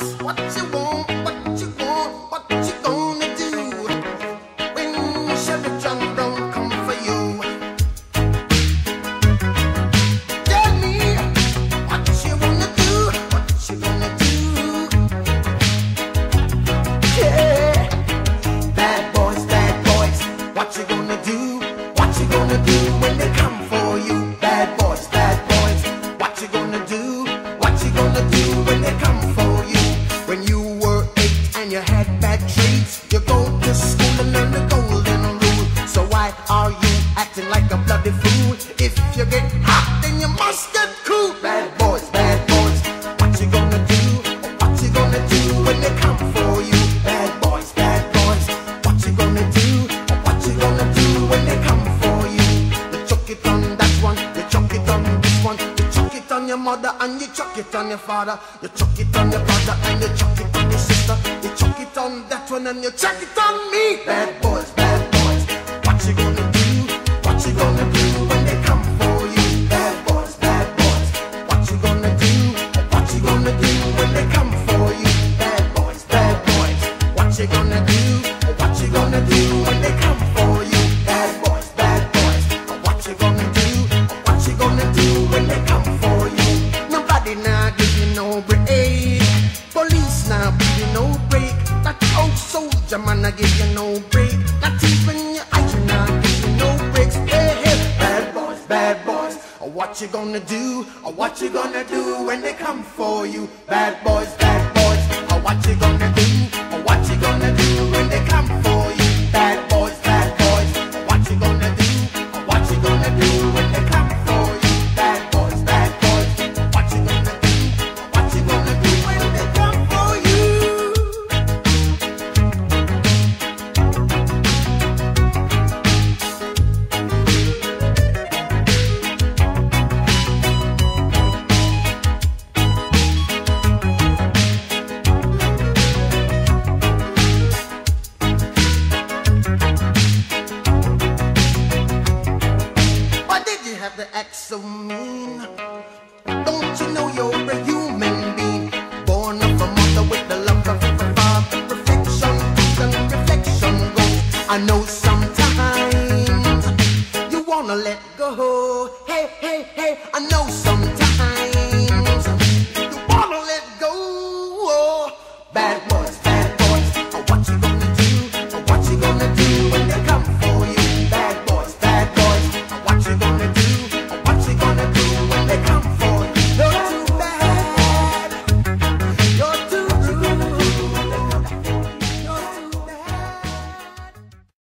What you want, what you want, what you gonna do when Chevy John Brown come for you? Tell me what you wanna do, what you gonna do. Yeah, bad boys, what you gonna do? What you gonna do when they come for you? Bad boys, what you gonna do? What you gonna do when they come for you? When you were 8 and you had bad traits, you go to school and learn the golden rule. So why are you acting like a bloody fool? If you get hot, then you must get cool. Bad boys, what you gonna do? What you gonna do when they come for you? Bad boys, what you gonna do? What you gonna do when they come for you? You chuck it on that one, you chuck it on this one, you chuck it on your mother and you chuck it on your father, you chuck it on your brother and you chuck it on your sister, you chuck it on that one and you chuck it on me. Bad boys, what you gonna do? What you gonna do when they come for you? Bad boys, what you gonna do? What you gonna do when they come for you? Bad boys, what you gonna do? What you gonna do when they come for you? Bad boys, what you gonna do? What you gonna do when they come for you? Nobody now give you no break. Police now give you no break. That old soldier man I give you no break. Not even your eyes now give you no breaks. Hey, bad boys, what you gonna do? What you gonna do when they come for you? Bad boys,